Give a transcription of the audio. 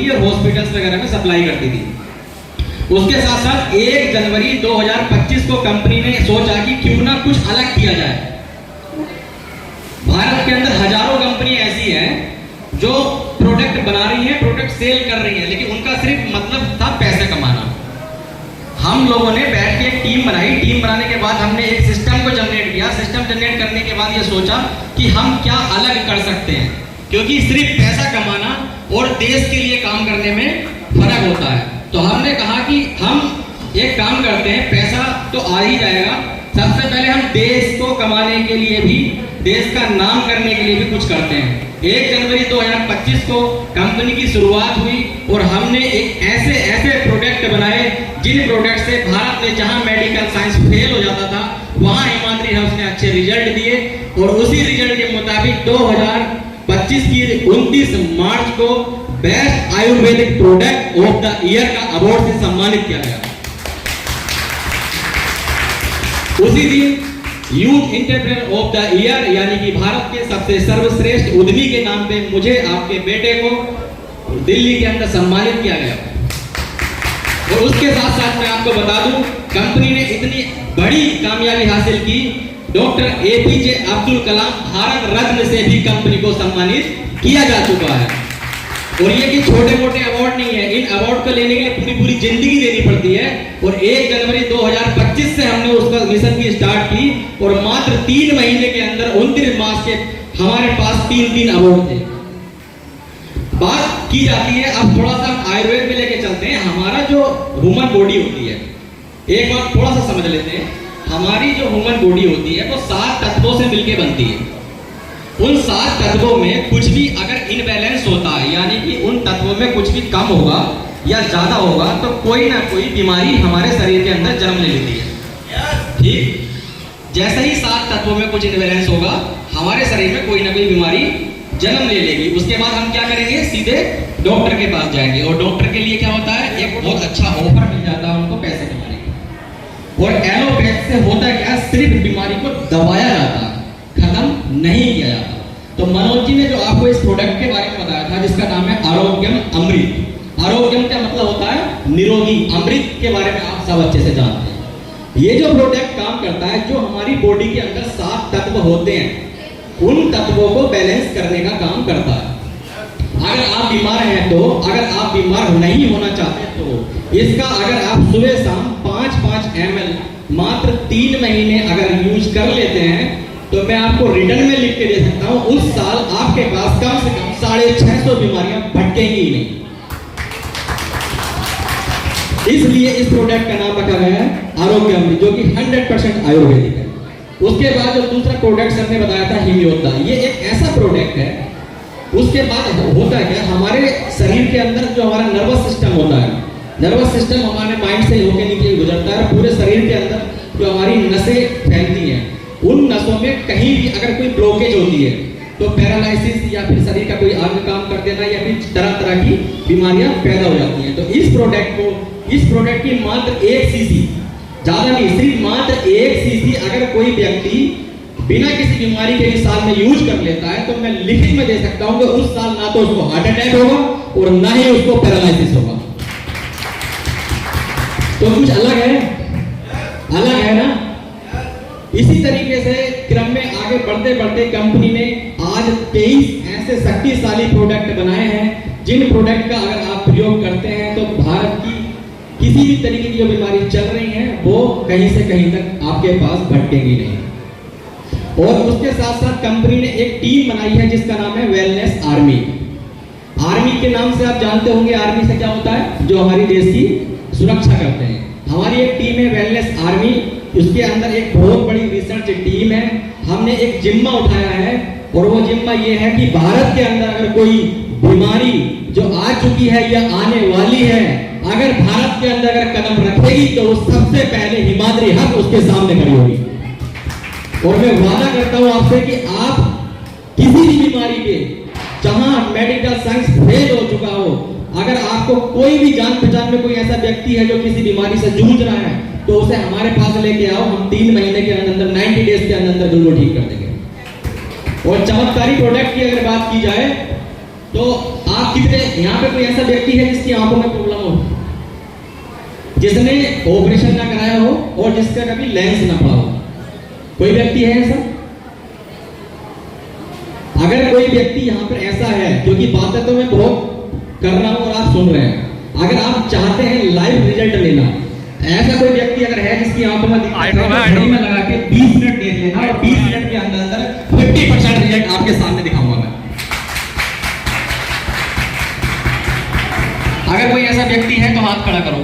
थी और हॉस्पिटल्स वगैरह में सप्लाई करती थी। उसके साथ साथ 1 जनवरी 2025 को कंपनी ने सोचा कि क्यों ना कुछ अलग किया जाए। भारत के अंदर हजारों कंपनी ऐसी हैं जो प्रोडक्ट बना रही हैं, प्रोडक्ट सेल कर रही हैं, लेकिन उनका सिर्फ मतलब था पैसे कमाना। हम लोगों ने बैठ के एक टीम बनाई। टीम बनाने के बाद हमने एक सिस्टम को जनरेट किया। सिस्टम जनरेट करने के बाद ये सोचा कि हम क्या अलग कर सकते हैं, क्योंकि सिर्फ पैसा कमाना और देश के लिए काम करने में फर्क होता है। तो हमने कहा कि हम एक काम करते हैं, पैसा तो आ ही जाएगा, सबसे पहले हम देश को कमाने के लिए भी, देश का नाम करने के लिए भी कुछ करते हैं। 1 जनवरी 2025 को कंपनी की शुरुआत हुई और हमने एक ऐसे प्रोडक्ट बनाए जिन प्रोडक्ट से भारत में जहां मेडिकल साइंस फेल हो जाता था वहां हिमाद्री हर्ब्स ने अच्छे रिजल्ट दिए और उसी रिजल्ट के मुताबिक 2025 की 29 मार्च को best Ayurvedic product of the year का अवार्ड से सम्मानित किया गया। उसी दिन youth entrepreneur of the year यानी कि भारत के सबसे सर्वश्रेष्ठ उद्यमी के नाम पे मुझे आपके बेटे को दिल्ली के अंदर सम्मानित किया गया। और उसके साथ साथ मैं आपको बता दूं, कंपनी ने इतनी बड़ी कामयाबी हासिल की, डॉक्टर एपीजे अब्दुल कलाम भारत रत्न से भी कंपनी को सम्मानित किया जा चुका है। और ये कि छोटे मोटे अवार्ड नहीं है, इन अवार्ड को लेने के लिए पूरी जिंदगी देनी पड़ती है। और 1 जनवरी 2025 से हमने उसका मिशन की स्टार्ट की और मात्र 3 महीने के अंदर 29 मार्च के हमारे पास 3 अवार्ड थे। बात की जाती है, अब थोड़ा सा आयुर्वेद में लेके चलते हैं। हमारा जो ह्यूमन बॉडी होती है, एक बात थोड़ा सा समझ लेते हैं, हमारी जो ह्यूमन बॉडी होती है वो 7 तत्वों से मिलकर बनती है। उन 7 तत्वों में कुछ भी अगर इनबैलेंस होता है, यानी कि उन तत्वों में कुछ भी कम होगा या ज्यादा होगा, तो कोई ना कोई बीमारी हमारे शरीर के अंदर जन्म ले लेती है। ठीक जैसे ही 7 तत्वों में कुछ इनबैलेंस होगा, हमारे शरीर में कोई ना कोई बीमारी जन्म ले लेगी। उसके बाद हम क्या करेंगे, सीधे डॉक्टर के पास जाएंगे। और डॉक्टर के लिए क्या होता है, एक बहुत अच्छा ऑफर मिल जाता है उनको पैसे कमाने का। और एलोपैथ से होता क्या, सिर्फ बीमारी को दबाया जाता है, खत्म नहीं किया जाता। तो मनोज जी ने जो आपको इस प्रोडक्ट के बारे में बताया था, जिसका नाम है आरोग्यम अमृत। आरोग्यम का मतलब होता है निरोगी, अमृत के बारे में आप सब अच्छे से जानते हैं। ये जो प्रोडक्ट काम करता है, जो हमारी बॉडी के अंदर 7 तत्व होते हैं, उन तत्वों को बैलेंस करने का काम करता है। अगर आप बीमार हैं तो, अगर आप बीमार नहीं होना चाहते तो इसका अगर आप सुबह शाम 5-5 ml मात्र 3 महीने अगर यूज कर लेते हैं, तो मैं आपको रिटर्न में लिख के दे सकता हूं, उस साल आपके पास कम से कम 650 बीमारियां भटकेंगी ही नहीं। इसलिए इस प्रोडक्ट का नाम रखा गया है आरोग्य अमृत, जो कि 100% आयुर्वेदिक है। उसके बाद जो दूसरा प्रोडक्ट हमने बताया था हिमयोद्धा, ये एक ऐसा प्रोडक्ट है। उसके बाद होता है क्या, हमारे शरीर के अंदर जो हमारा नर्वस सिस्टम होता है, नर्वस सिस्टम हमारे माइंड से होके नीचे गुजरता है। पूरे शरीर के अंदर जो हमारी नसें फैलती हैं, उन नसों में कहीं भी अगर कोई ब्लॉकेज होती है तो पैरालिसिस या फिर शरीर का कोई अंग काम कर देना या फिर तरह तरह की बीमारियां पैदा हो जाती हैं। तो इस प्रोडक्ट की मात्र 1 सीसी, ज्यादा नहीं, सिर्फ मात्र 1 सीसी अगर कोई व्यक्ति बिना किसी बीमारी के इस साल में यूज कर लेता है, तो मैं लिखित में दे सकता हूं कि उस साल ना तो उसको हार्ट अटैक होगा और ना ही उसको पैरालिसिस होगा। तो कुछ अलग है ना। इसी तरीके से क्रम में आगे बढ़ते बढ़ते कंपनी ने आज 23 ऐसे शक्तिशाली प्रोडक्ट बनाए हैं, जिन प्रोडक्ट का अगर आप प्रयोग करते हैं तो भारत की किसी भी तरीके की जो बीमारी चल रही है वो कहीं से कहीं तक आपके पास भटकेगी नहीं। और उसके साथ साथ कंपनी ने एक टीम बनाई है जिसका नाम है वेलनेस आर्मी। आर्मी के नाम से आप जानते होंगे, आर्मी से क्या होता है, जो हमारी देश की सुरक्षा करते हैं। हमारी एक टीम है वेलनेस आर्मी, उसके अंदर एक बहुत बड़ी रिसर्च टीम है। हमने एक जिम्मा उठाया है और वो जिम्मा ये है कि भारत के अंदर अगर कोई बीमारी जो आ चुकी है या आने वाली है, अगर भारत के अंदर अगर कदम रखेगी तो वो सबसे पहले हिमाद्री हर्ब्स उसके सामने खड़ी होगी। और मैं वादा करता हूं आपसे कि आप किसी भी बीमारी के, जहां मेडिकल साइंस फेल हो चुका हो, अगर आपको कोई भी जान पहचान में कोई ऐसा व्यक्ति है जो किसी बीमारी से जूझ रहा है, तो उसे हमारे पास लेके आओ। हम 3 महीने के अंदर 90 डेज के अंदर बिल्कुल ठीक कर देंगे। और चमत्कारी प्रोडक्ट की अगर बात की जाए तो आप कितने, यहाँ पे कोई ऐसा व्यक्ति है जिसकी आंखों में प्रॉब्लम हो, जिसने ऑपरेशन ना कराया हो और जिसका कभी लेंस ना पड़ा हो? कोई व्यक्ति है ऐसा? अगर कोई व्यक्ति यहाँ पर ऐसा है, क्योंकि बातें तो मैं बहुत कर रहा हूं और आप सुन रहे हैं, अगर आप चाहते हैं लाइव रिजल्ट लेना, ऐसा कोई व्यक्ति अगर है जिसकी आंखों में दिक्कत है, तो घड़ी में लगा के 20 मिनट देख लेना और 20 मिनट के अंदर 50% रिजल्ट आपके सामने दिखाऊंगा मैं। अगर कोई ऐसा व्यक्ति है तो हाथ खड़ा करो।